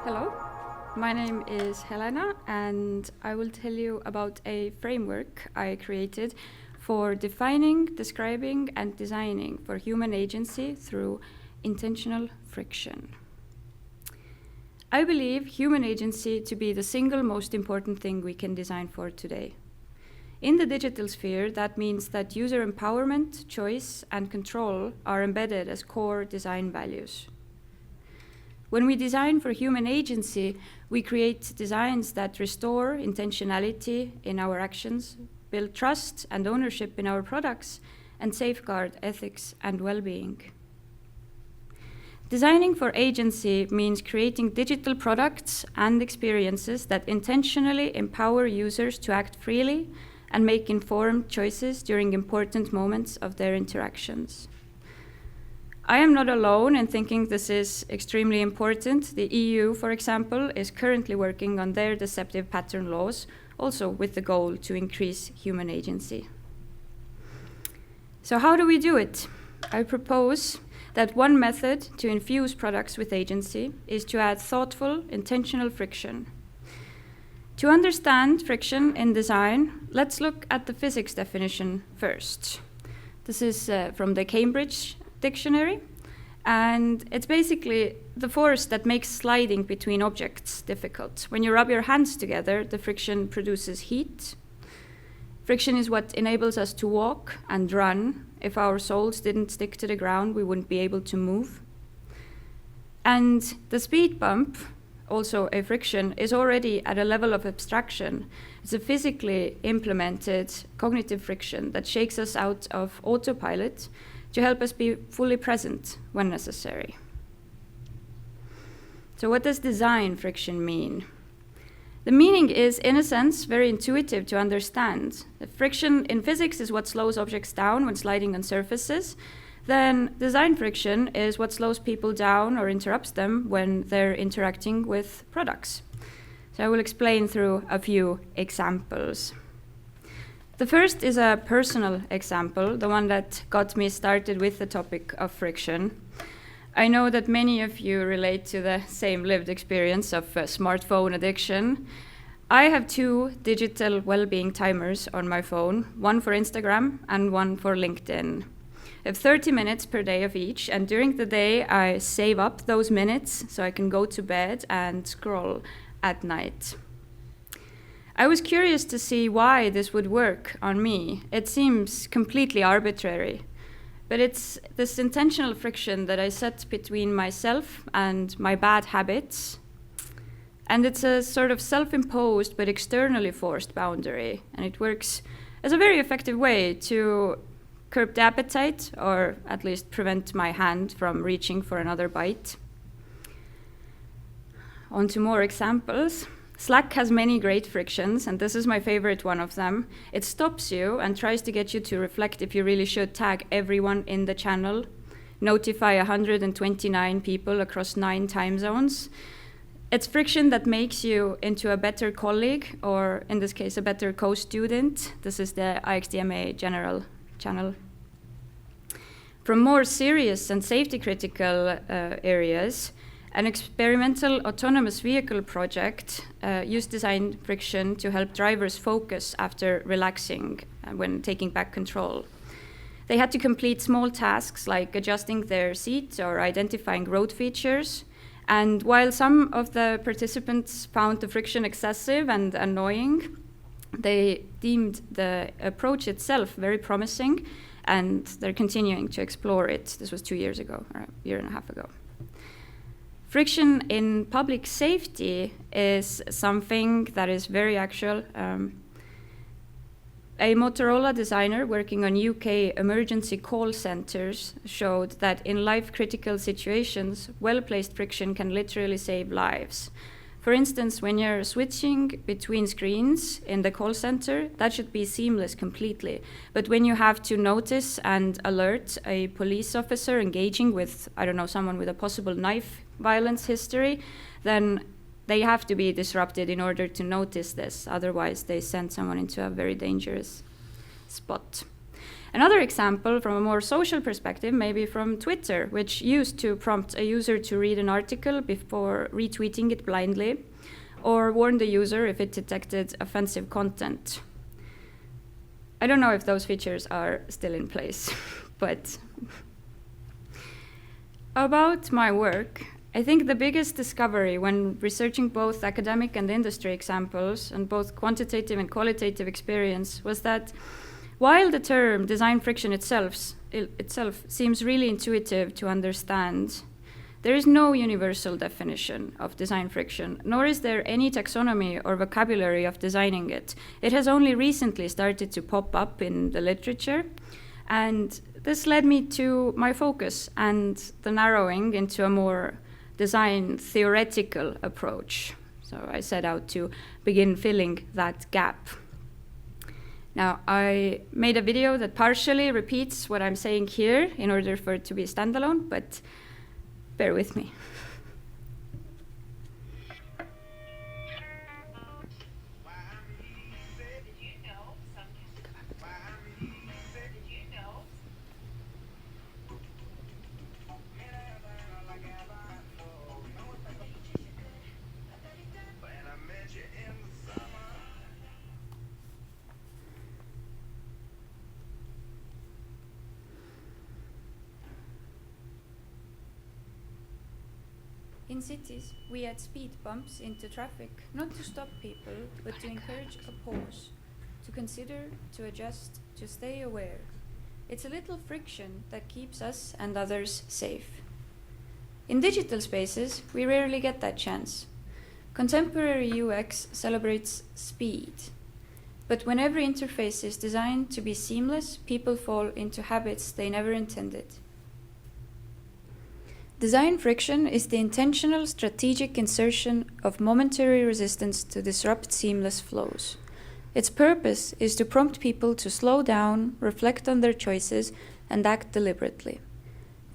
Hello, my name is Helena, and I will tell you about a framework I created for defining, describing, and designing for human agency through intentional friction. I believe human agency to be the single most important thing we can design for today. In the digital sphere, that means that user empowerment, choice, and control are embedded as core design values. When we design for human agency, we create designs that restore intentionality in our actions, build trust and ownership in our products, and safeguard ethics and well-being. Designing for agency means creating digital products and experiences that intentionally empower users to act freely and make informed choices during important moments of their interactions. I am not alone in thinking this is extremely important. The EU, for example, is currently working on their deceptive pattern laws, also with the goal to increase human agency. So how do we do it? I propose that one method to infuse products with agency is to add thoughtful, intentional friction. To understand friction in design, let's look at the physics definition first. This is from the Cambridge Dictionary, and it's basically the force that makes sliding between objects difficult. When you rub your hands together, the friction produces heat. Friction is what enables us to walk and run. If our soles didn't stick to the ground, we wouldn't be able to move. And the speed bump, also a friction, is already at a level of abstraction. It's a physically implemented cognitive friction that shakes us out of autopilot to help us be fully present when necessary. So what does design friction mean? The meaning is, in a sense, very intuitive to understand. The friction in physics is what slows objects down when sliding on surfaces. Then design friction is what slows people down or interrupts them when they're interacting with products. So I will explain through a few examples. The first is a personal example, the one that got me started with the topic of friction. I know that many of you relate to the same lived experience of smartphone addiction. I have 2 digital well-being timers on my phone, one for Instagram and one for LinkedIn. I have 30 minutes per day of each, and during the day I save up those minutes so I can go to bed and scroll at night. I was curious to see why this would work on me. It seems completely arbitrary, but it's this intentional friction that I set between myself and my bad habits. And it's a sort of self-imposed but externally forced boundary, and it works as a very effective way to curb the appetite, or at least prevent my hand from reaching for another bite. On to more examples. Slack has many great frictions, and this is my favorite one of them. It stops you and tries to get you to reflect if you really should tag everyone in the channel, notify 129 people across 9 time zones. It's friction that makes you into a better colleague, or in this case, a better co-student. This is the IXDMA general channel. From more serious and safety critical areas, an experimental autonomous vehicle project used design friction to help drivers focus after relaxing when taking back control. They had to complete small tasks like adjusting their seat or identifying road features. And while some of the participants found the friction excessive and annoying, they deemed the approach itself very promising, and they're continuing to explore it. This was 2 years ago, or a year and a half ago. Friction in public safety is something that is very actual. A Motorola designer working on UK emergency call centers showed that in life-critical situations, well-placed friction can literally save lives. For instance, when you're switching between screens in the call center, that should be seamless completely. But when you have to notice and alert a police officer engaging with, I don't know, someone with a possible knife violence history, then they have to be disrupted in order to notice this. Otherwise, they send someone into a very dangerous spot. Another example from a more social perspective may be from Twitter, which used to prompt a user to read an article before retweeting it blindly, or warn the user if it detected offensive content. I don't know if those features are still in place, but about my work, I think the biggest discovery when researching both academic and industry examples and both quantitative and qualitative experience was that while the term design friction itself seems really intuitive to understand, there is no universal definition of design friction, nor is there any taxonomy or vocabulary of designing it. It has only recently started to pop up in the literature, and this led me to my focus and the narrowing into a more design theoretical approach. So I set out to begin filling that gap. Now, I made a video that partially repeats what I'm saying here in order for it to be standalone, but bear with me. In cities, we add speed bumps into traffic, not to stop people, but to encourage a pause, to consider, to adjust, to stay aware. It's a little friction that keeps us and others safe. In digital spaces, we rarely get that chance. Contemporary UX celebrates speed, but when every interface is designed to be seamless, people fall into habits they never intended. Design friction is the intentional strategic insertion of momentary resistance to disrupt seamless flows. Its purpose is to prompt people to slow down, reflect on their choices, and act deliberately.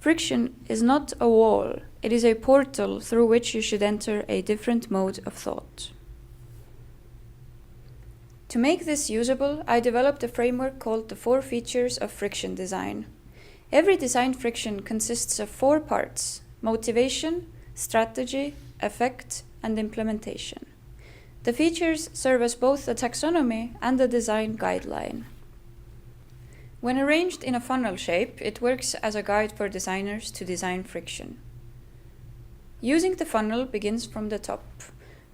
Friction is not a wall, it is a portal through which you should enter a different mode of thought. To make this usable, I developed a framework called the 4 features of friction design. Every design friction consists of 4 parts: motivation, strategy, effect, and implementation. The features serve as both a taxonomy and a design guideline. When arranged in a funnel shape, it works as a guide for designers to design friction. Using the funnel begins from the top.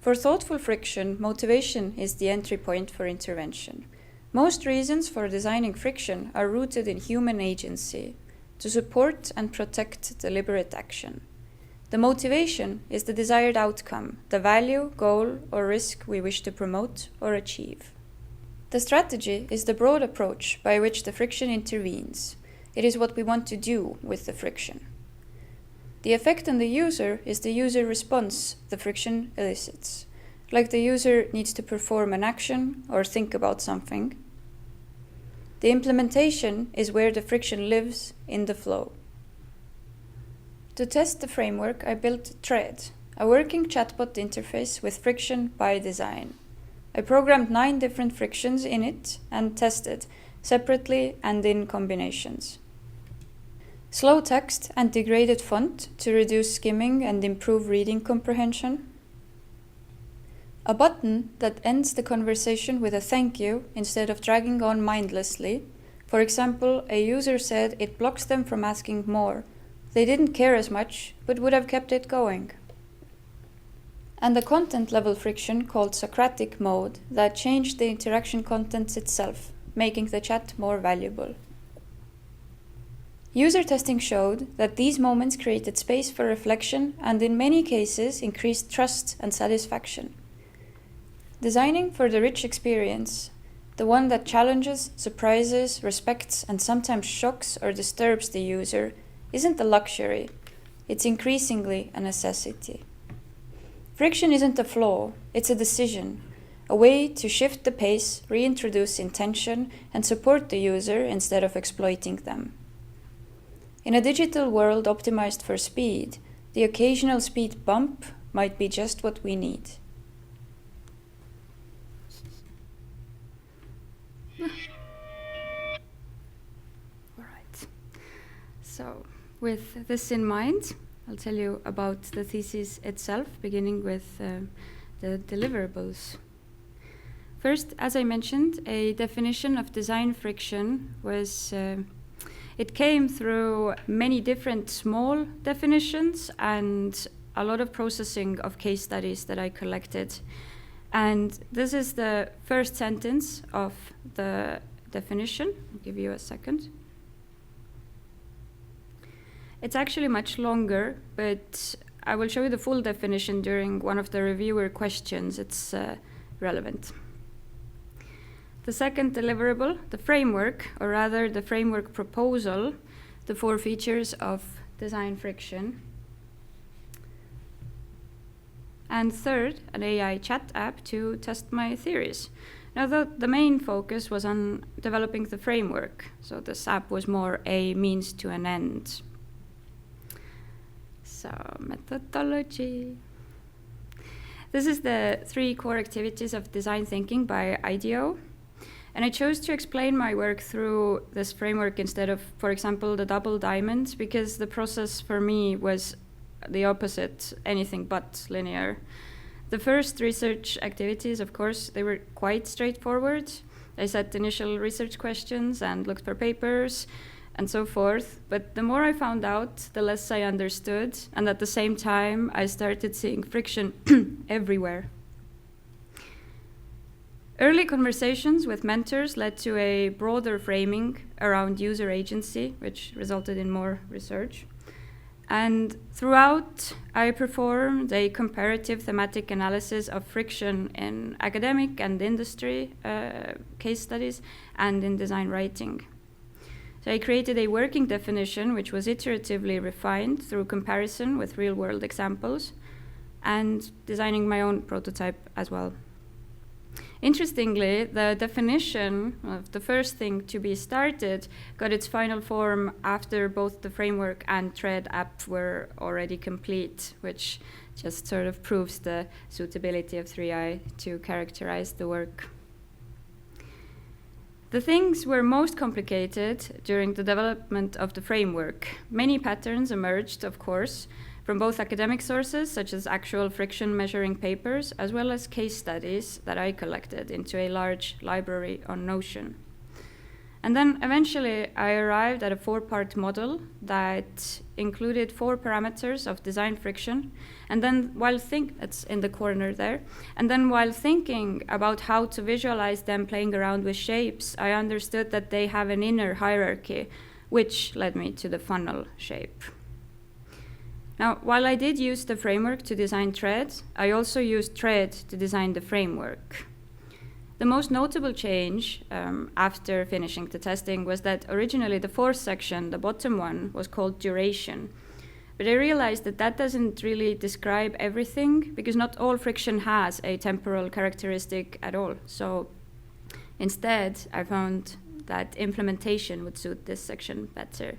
For thoughtful friction, motivation is the entry point for intervention. Most reasons for designing friction are rooted in human agency, to support and protect deliberate action. The motivation is the desired outcome, the value, goal, or risk we wish to promote or achieve. The strategy is the broad approach by which the friction intervenes. It is what we want to do with the friction. The effect on the user is the user response the friction elicits, like the user needs to perform an action or think about something. The implementation is where the friction lives in the flow. To test the framework, I built Thread, a working chatbot interface with friction by design. I programmed 9 different frictions in it and tested, separately and in combinations. Slow text and degraded font to reduce skimming and improve reading comprehension. A button that ends the conversation with a thank you instead of dragging on mindlessly. For example, a user said it blocks them from asking more. They didn't care as much, but would have kept it going. And a content level friction called Socratic mode that changed the interaction content itself, making the chat more valuable. User testing showed that these moments created space for reflection and in many cases increased trust and satisfaction. Designing for the rich experience, the one that challenges, surprises, respects, and sometimes shocks or disturbs the user, isn't a luxury, it's increasingly a necessity. Friction isn't a flaw, it's a decision, a way to shift the pace, reintroduce intention, and support the user instead of exploiting them. In a digital world optimized for speed, the occasional speed bump might be just what we need. So with this in mind, I'll tell you about the thesis itself, beginning with the deliverables. First, as I mentioned, a definition of design friction was, it came through many different small definitions and a lot of processing of case studies that I collected. And this is the first sentence of the definition. I'll give you a second. It's actually much longer, but I will show you the full definition during one of the reviewer questions. It's relevant. The second deliverable, the framework, or rather the framework proposal, the 4 features of design friction. And third, an AI chat app to test my theories. Now, the main focus was on developing the framework, so this app was more a means to an end. So, methodology. This is the 3 core activities of design thinking by IDEO. And I chose to explain my work through this framework instead of, for example, the double diamond, because the process for me was the opposite, anything but linear. The first research activities, of course, they were quite straightforward. I set initial research questions and looked for papers and so forth. But the more I found out, the less I understood. And at the same time, I started seeing friction everywhere. Early conversations with mentors led to a broader framing around user agency, which resulted in more research. And throughout, I performed a comparative thematic analysis of friction in academic and industry case studies and in design writing. So I created a working definition, which was iteratively refined through comparison with real-world examples and designing my own prototype as well. Interestingly, the definition of the first thing to be started got its final form after both the framework and TREAD app were already complete, which just sort of proves the suitability of 3i to characterize the work. The things were most complicated during the development of the framework. Many patterns emerged, of course, from both academic sources, such as actual friction measuring papers, as well as case studies that I collected into a large library on Notion. And then eventually I arrived at a 4-part model that included 4 parameters of design friction. And then that's in the corner there. And then while thinking about how to visualize them playing around with shapes, I understood that they have an inner hierarchy, which led me to the funnel shape. Now, while I did use the framework to design TREAD, I also used TREAD to design the framework. The most notable change after finishing the testing was that originally the 4th section, the bottom one, was called duration. But I realized that that doesn't really describe everything, because not all friction has a temporal characteristic at all. So instead, I found that implementation would suit this section better.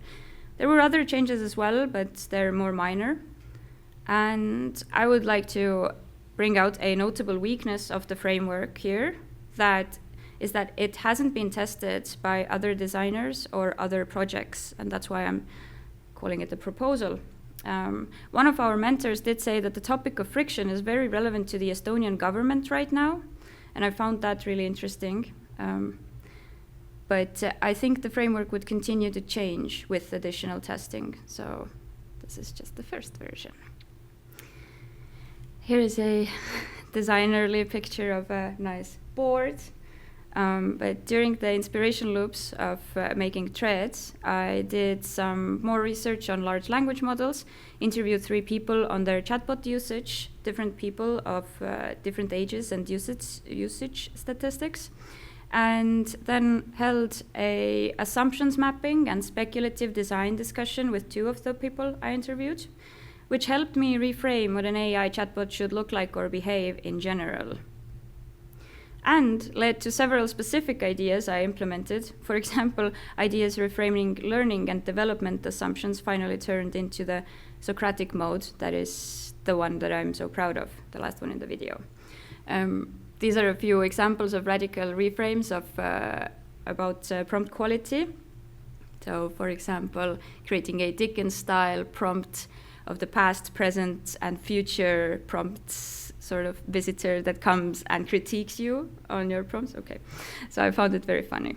There were other changes as well, but they're more minor. And I would like to bring out a notable weakness of the framework here, that is that it hasn't been tested by other designers or other projects, and that's why I'm calling it a proposal. One of our mentors did say that the topic of friction is very relevant to the Estonian government right now, and I found that really interesting. But I think the framework would continue to change with additional testing. So this is just the first version. Here is a designerly picture of a nice board. But during the inspiration loops of making threads, I did some more research on large language models, interviewed 3 people on their chatbot usage, different people of different ages and usage statistics, and then held a assumptions mapping and speculative design discussion with 2 of the people I interviewed, which helped me reframe what an AI chatbot should look like or behave in general, and led to several specific ideas I implemented. For example, ideas reframing learning and development assumptions finally turned into the Socratic mode, that is the one that I'm so proud of, the last one in the video. These are a few examples of radical reframes of about prompt quality. So, for example, creating a Dickens-style prompt of the past, present, and future prompts sort of visitor that comes and critiques you on your prompts. Okay, so I found it very funny.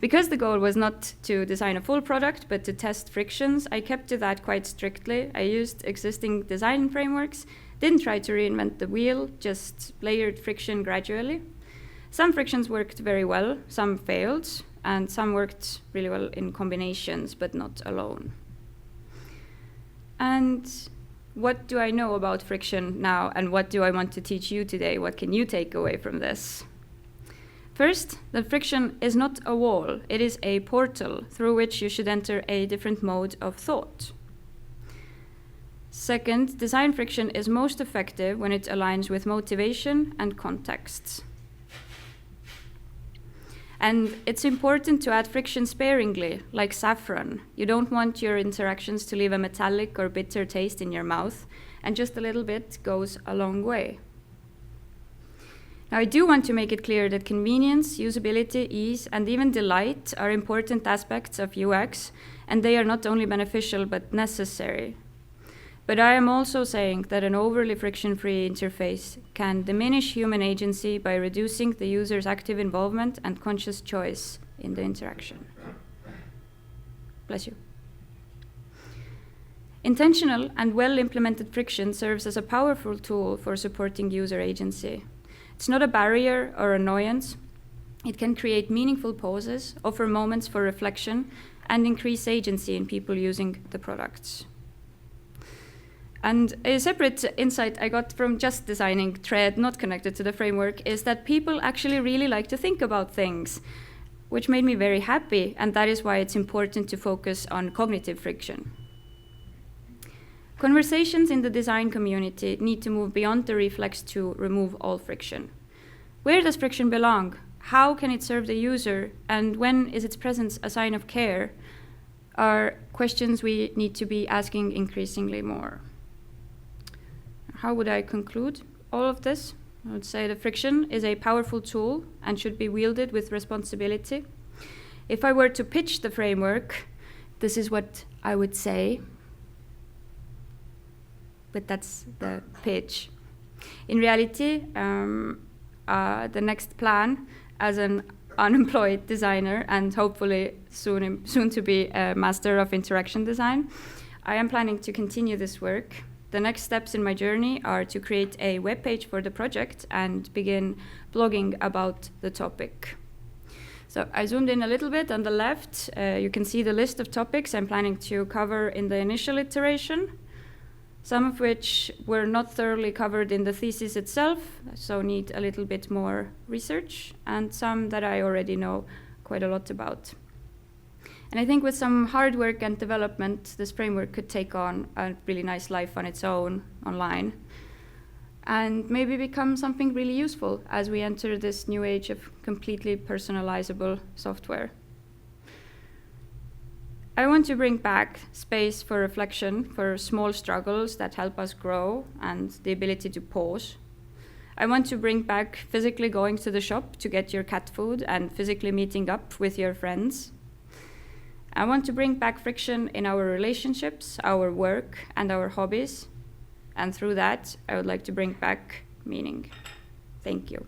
Because the goal was not to design a full product, but to test frictions, I kept to that quite strictly. I used existing design frameworks, didn't try to reinvent the wheel, just layered friction gradually. Some frictions worked very well, some failed, and some worked really well in combinations, but not alone. And what do I know about friction now, and what do I want to teach you today? What can you take away from this? First, that friction is not a wall, it is a portal through which you should enter a different mode of thought. Second, design friction is most effective when it aligns with motivation and contexts. And it's important to add friction sparingly, like saffron. You don't want your interactions to leave a metallic or bitter taste in your mouth, and just a little bit goes a long way. Now, I do want to make it clear that convenience, usability, ease, and even delight are important aspects of UX, and they are not only beneficial but necessary. But I am also saying that an overly friction-free interface can diminish human agency by reducing the user's active involvement and conscious choice in the interaction. Bless you. Intentional and well-implemented friction serves as a powerful tool for supporting user agency. It's not a barrier or annoyance. It can create meaningful pauses, offer moments for reflection, and increase agency in people using the products. And a separate insight I got from just designing thread, not connected to the framework, is that people actually really like to think about things, which made me very happy, and that is why it's important to focus on cognitive friction. Conversations in the design community need to move beyond the reflex to remove all friction. Where does friction belong? How can it serve the user? And when is its presence a sign of care? Are questions we need to be asking increasingly more. How would I conclude all of this? I would say the friction is a powerful tool and should be wielded with responsibility. If I were to pitch the framework, this is what I would say. But that's the pitch. In reality, the next plan as an unemployed designer and hopefully soon to be a master of interaction design, I am planning to continue this work. The next steps in my journey are to create a webpage for the project and begin blogging about the topic. So I zoomed in a little bit on the left. You can see the list of topics I'm planning to cover in the initial iteration, some of which were not thoroughly covered in the thesis itself, so need a little bit more research, and some that I already know quite a lot about. And I think with some hard work and development, this framework could take on a really nice life on its own online, and maybe become something really useful as we enter this new age of completely personalizable software. I want to bring back space for reflection, for small struggles that help us grow, and the ability to pause. I want to bring back physically going to the shop to get your cat food and physically meeting up with your friends. I want to bring back friction in our relationships, our work, and our hobbies. And through that, I would like to bring back meaning. Thank you.